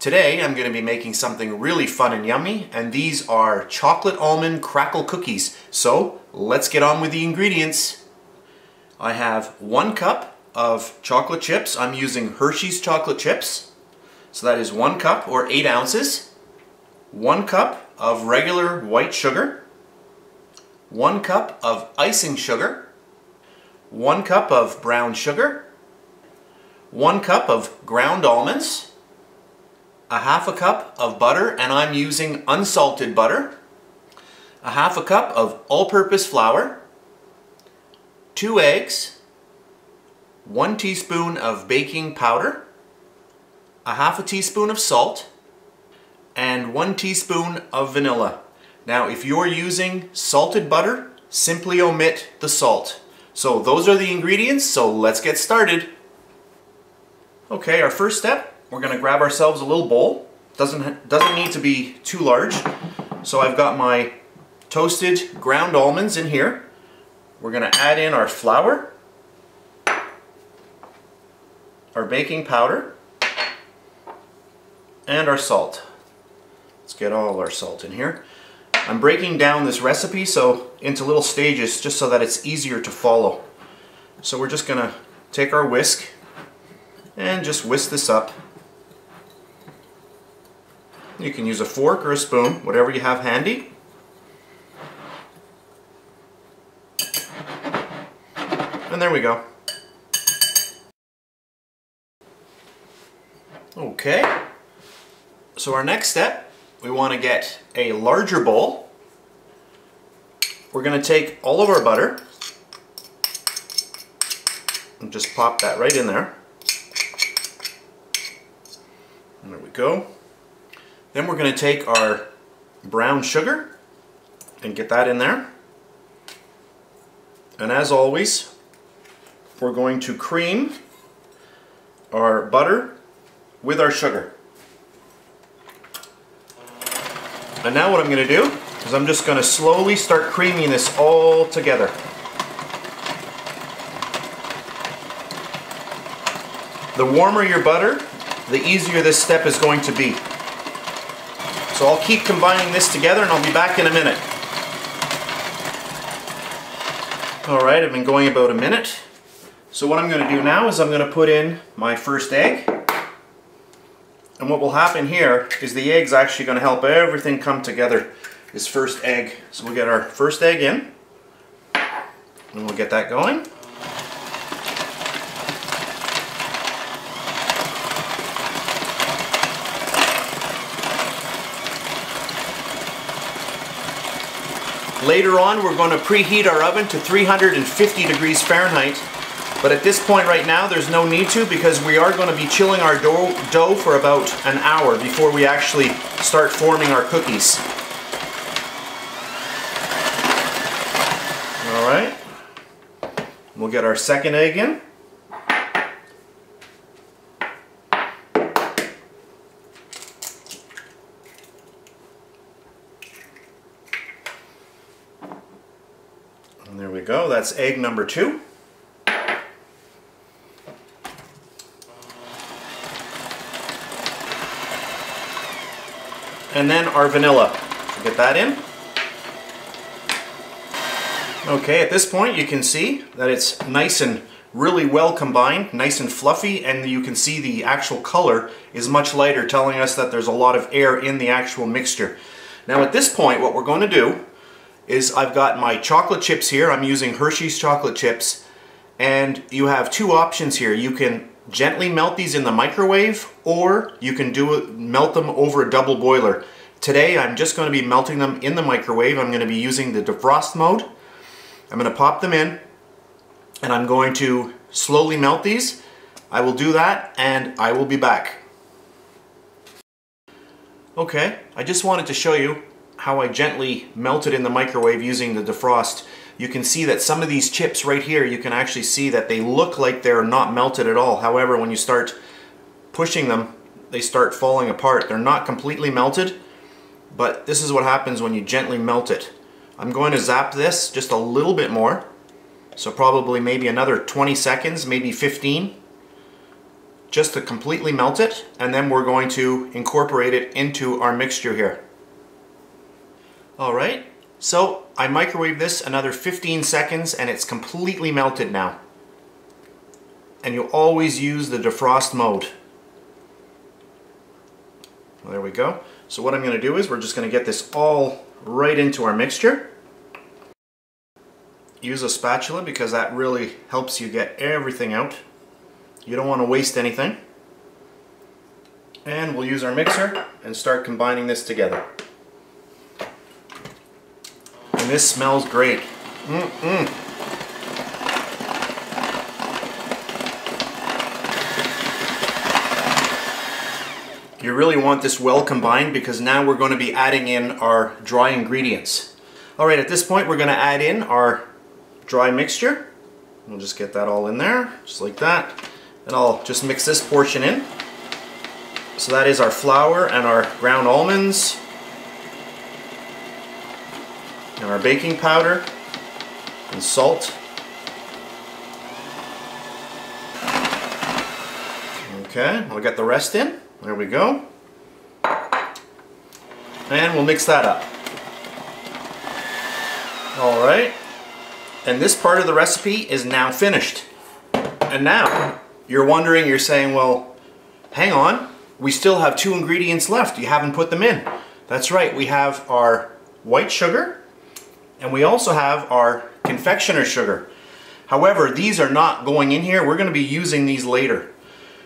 Today I'm going to be making something really fun and yummy, and these are chocolate almond crackle cookies. So let's get on with the ingredients. I have 1 cup of chocolate chips. I'm using Hershey's chocolate chips. So that is 1 cup or 8 ounces. 1 cup of regular white sugar. 1 cup of icing sugar. 1 cup of brown sugar. 1 cup of ground almonds. 1/2 cup of butter, and I'm using unsalted butter. 1/2 cup of all-purpose flour. 2 eggs. 1 teaspoon of baking powder. 1/2 teaspoon of salt. And 1 teaspoon of vanilla. Now, if you're using salted butter, simply omit the salt. So those are the ingredients, so let's get started. Okay, our first step, we're going to grab ourselves a little bowl. Doesn't need to be too large. So I've got my toasted ground almonds in here. We're going to add in our flour, our baking powder, and our salt. Let's get all our salt in here. I'm breaking down this recipe into little stages just so that it's easier to follow. So we're just going to take our whisk and just whisk this up. You can use a fork or a spoon, whatever you have handy. And there we go. Okay, so our next step, we want to get a larger bowl. We're going to take all of our butter and just pop that right in there. And there we go. Then we're going to take our brown sugar and get that in there. And as always, we're going to cream our butter with our sugar. And now what I'm going to do is I'm just going to slowly start creaming this all together. The warmer your butter, the easier this step is going to be. So I'll keep combining this together and I'll be back in a minute. Alright, I've been going about a minute. So what I'm going to do now is I'm going to put in my first egg. And what will happen here is the egg's actually going to help everything come together, this first egg. So we'll get our first egg in, and we'll get that going. Later on, we're going to preheat our oven to 350 degrees Fahrenheit. But at this point right now, there's no need to, because we are going to be chilling our dough for about an hour before we actually start forming our cookies. Alright, we'll get our second egg in. And there we go, that's egg number 2. And then our vanilla. So get that in. Okay, at this point you can see that it's nice and really well combined, nice and fluffy, and you can see the actual color is much lighter, telling us that there's a lot of air in the actual mixture. Now at this point, what we're going to do is I've got my chocolate chips here. I'm using Hershey's chocolate chips, and you have 2 options here. You can gently melt these in the microwave, or you can melt them over a double boiler. Today I'm just going to be melting them in the microwave. I'm going to be using the defrost mode. I'm going to pop them in, and I'm going to slowly melt these. I will do that, and I will be back. Okay, I just wanted to show you how I gently melted in the microwave using the defrost. You can see that some of these chips right here, you can actually see that they look like they're not melted at all. However, when you start pushing them, they start falling apart. They're not completely melted, but this is what happens when you gently melt it. I'm going to zap this just a little bit more, so probably maybe another 20 seconds, maybe 15. just to completely melt it, and then we're going to incorporate it into our mixture here. Alright, so I microwave this another 15 seconds and it's completely melted now. And you always use the defrost mode. Well, there we go. So what I'm going to do is we're just going to get this all right into our mixture. Use a spatula because that really helps you get everything out. You don't want to waste anything. And we'll use our mixer and start combining this together. And this smells great. You really want this well combined because now we're going to be adding in our dry ingredients. Alright, at this point we're going to add in our dry mixture. We'll just get that all in there, just like that. And I'll just mix this portion in. So that is our flour and our ground almonds. And our baking powder and salt. Okay, we'll get the rest in. There we go. And we'll mix that up. Alright. And this part of the recipe is now finished. And now, you're wondering, you're saying, well, hang on, we still have 2 ingredients left. You haven't put them in. That's right, we have our white sugar, and we also have our confectioner sugar. However, these are not going in here. We're going to be using these later.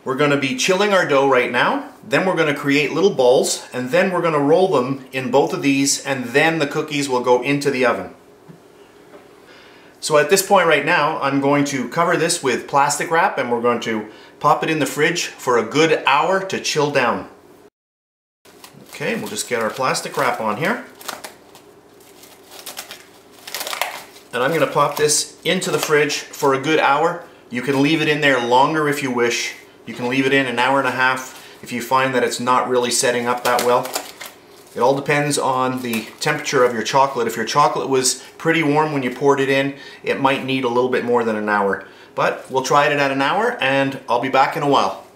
We're going to be chilling our dough right now, then we're going to create little balls, and then we're going to roll them in both of these, and then the cookies will go into the oven. So at this point right now, I'm going to cover this with plastic wrap, and we're going to pop it in the fridge for a good hour to chill down. Okay, we'll just get our plastic wrap on here. And I'm going to pop this into the fridge for a good hour. You can leave it in there longer if you wish. You can leave it in an hour and a half if you find that it's not really setting up that well. It all depends on the temperature of your chocolate. If your chocolate was pretty warm when you poured it in, it might need a little bit more than an hour. But we'll try it at an hour and I'll be back in a while.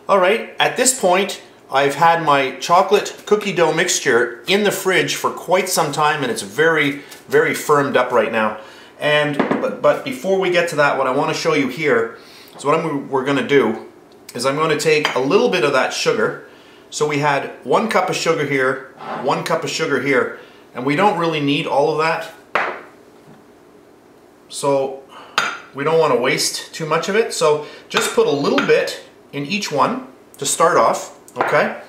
Alright, at this point I've had my chocolate cookie dough mixture in the fridge for quite some time and it's very, very firmed up right now. But before we get to that, what I want to show you here is what we're going to do is I'm going to take a little bit of that sugar. So we had 1 cup of sugar here, 1 cup of sugar here, and we don't really need all of that. So we don't want to waste too much of it. So just put a little bit in each one to start off, okay?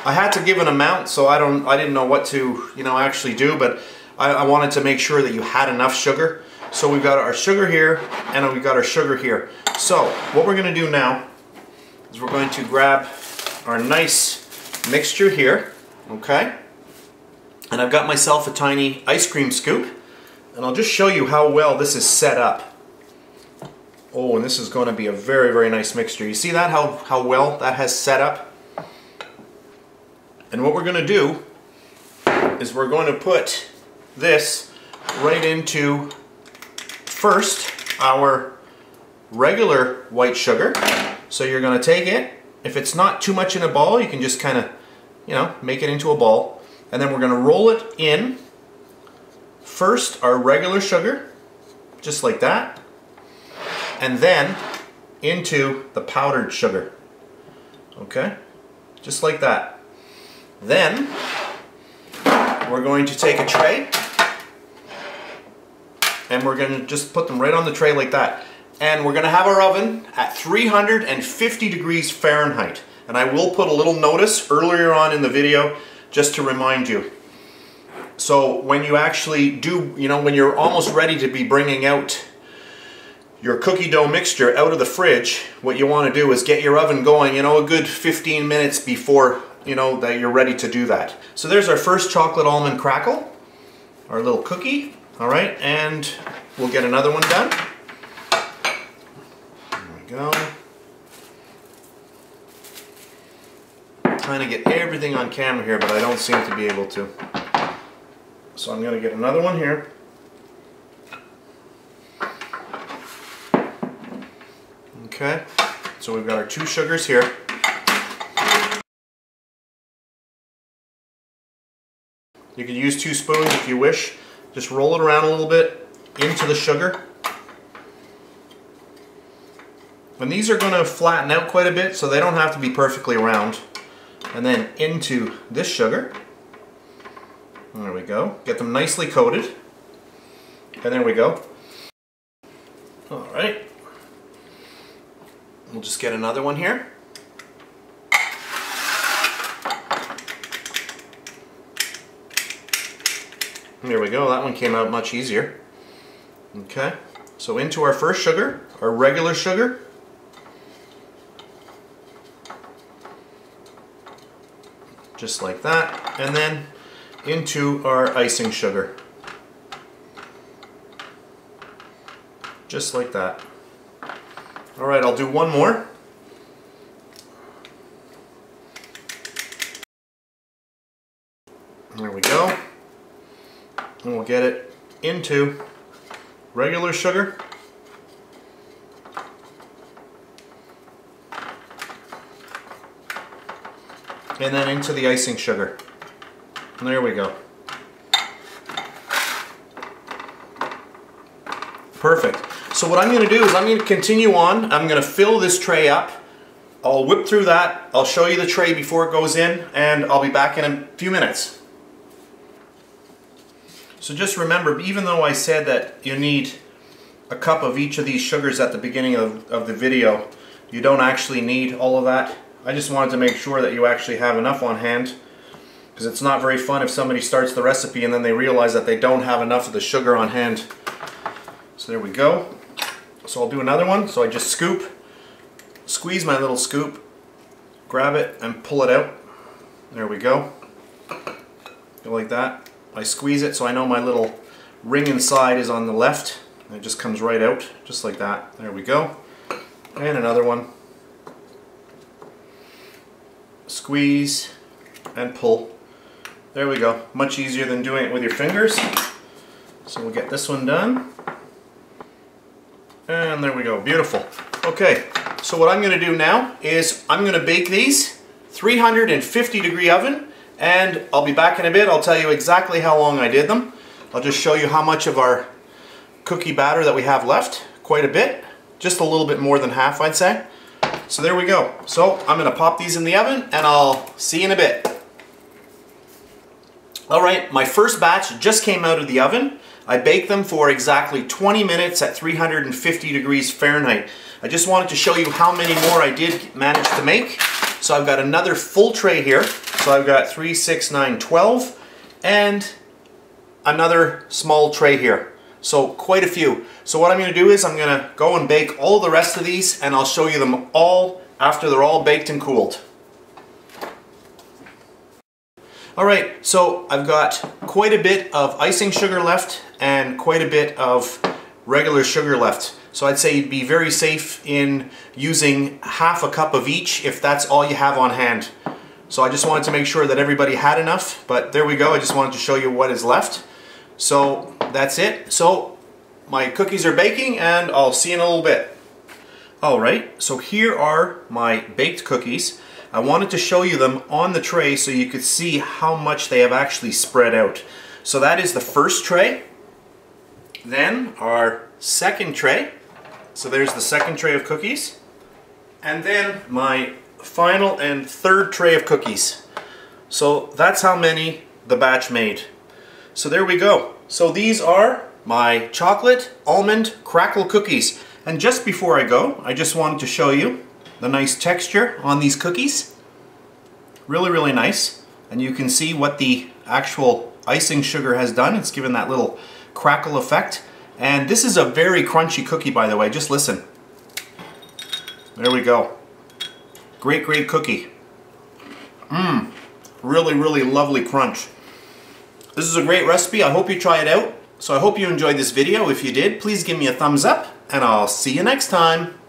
I had to give an amount, so I didn't know what to, actually do, but I wanted to make sure that you had enough sugar. So we've got our sugar here, and we've got our sugar here. So what we're going to do now is we're going to grab our nice mixture here, okay? And I've got myself a tiny ice cream scoop, and I'll just show you how well this is set up. Oh, and this is going to be a very, very nice mixture. You see that, how well that has set up? And what we're going to do is we're going to put this right into, first, our regular white sugar. So you're going to take it. If it's not too much in a ball, you can just kind of, make it into a ball. And then we're going to roll it in. First, our regular sugar, just like that. And then into the powdered sugar. Okay? Just like that. Then, we're going to take a tray. And we're going to just put them right on the tray like that. And we're going to have our oven at 350 degrees Fahrenheit. And I will put a little notice earlier on in the video just to remind you. So when you actually do, when you're almost ready to be bringing out your cookie dough mixture out of the fridge, what you want to do is get your oven going, a good 15 minutes before, that you're ready to do that. So there's our first chocolate almond crackle, our little cookie. All right, and we'll get another one done. Go. Trying to get everything on camera here, but I don't seem to be able to. So I'm going to get another one here. Okay, So we've got our 2 sugars here. You can use 2 spoons if you wish. Just roll it around a little bit into the sugar. And these are going to flatten out quite a bit, so they don't have to be perfectly round. And then into this sugar. There we go. Get them nicely coated. And there we go. Alright. We'll just get another one here. There we go. That one came out much easier. Okay. So into our first sugar, our regular sugar. Just like that. And then into our icing sugar. Just like that. Alright, I'll do one more. There we go. And we'll get it into regular sugar. And then into the icing sugar. And there we go. Perfect. So what I'm going to do is I'm going to continue on. I'm going to fill this tray up. I'll whip through that. I'll show you the tray before it goes in, and I'll be back in a few minutes. So just remember, even though I said that you need a cup of each of these sugars at the beginning of the video, you don't actually need all of that. I just wanted to make sure that you actually have enough on hand, because it's not very fun if somebody starts the recipe and then they realize that they don't have enough of the sugar on hand. So there we go. So I'll do another one. So I just squeeze my little scoop, grab it and pull it out. There we go. Go like that. I squeeze it so I know my little ring inside is on the left. And it just comes right out, just like that. There we go. And another one. Squeeze and pull. There we go. Much easier than doing it with your fingers. So we'll get this one done. And there we go. Beautiful. Okay, so what I'm going to do now is I'm going to bake these 350 degree oven, and I'll be back in a bit. I'll tell you exactly how long I did them. I'll just show you how much of our cookie batter that we have left. Quite a bit. Just a little bit more than half, I'd say. So there we go. So I'm going to pop these in the oven and I'll see you in a bit. Alright, my first batch just came out of the oven. I baked them for exactly 20 minutes at 350 degrees Fahrenheit. I just wanted to show you how many more I did manage to make. So I've got another full tray here. So I've got 3, 6, 9, 12 and another small tray here. So quite a few. So what I'm going to do is I'm going to go and bake all the rest of these, and I'll show you them all after they're all baked and cooled. Alright, so I've got quite a bit of icing sugar left and quite a bit of regular sugar left. So I'd say you'd be very safe in using half a cup of each if that's all you have on hand. So I just wanted to make sure that everybody had enough, but there we go. I just wanted to show you what is left. So that's it. So my cookies are baking and I'll see you in a little bit. Alright, so here are my baked cookies. I wanted to show you them on the tray so you could see how much they have actually spread out. So that is the first tray. Then our second tray. So there's the second tray of cookies. And then my final and third tray of cookies. So that's how many the batch made. So there we go. So these are my chocolate almond crackle cookies. And just before I go, I just wanted to show you the nice texture on these cookies. Really, really nice. And you can see what the actual icing sugar has done. It's given that little crackle effect. And this is a very crunchy cookie, by the way. Just listen. There we go. Great, great cookie. Mmm. Really, really lovely crunch. This is a great recipe. I hope you try it out. So I hope you enjoyed this video. If you did, please give me a thumbs up, and I'll see you next time.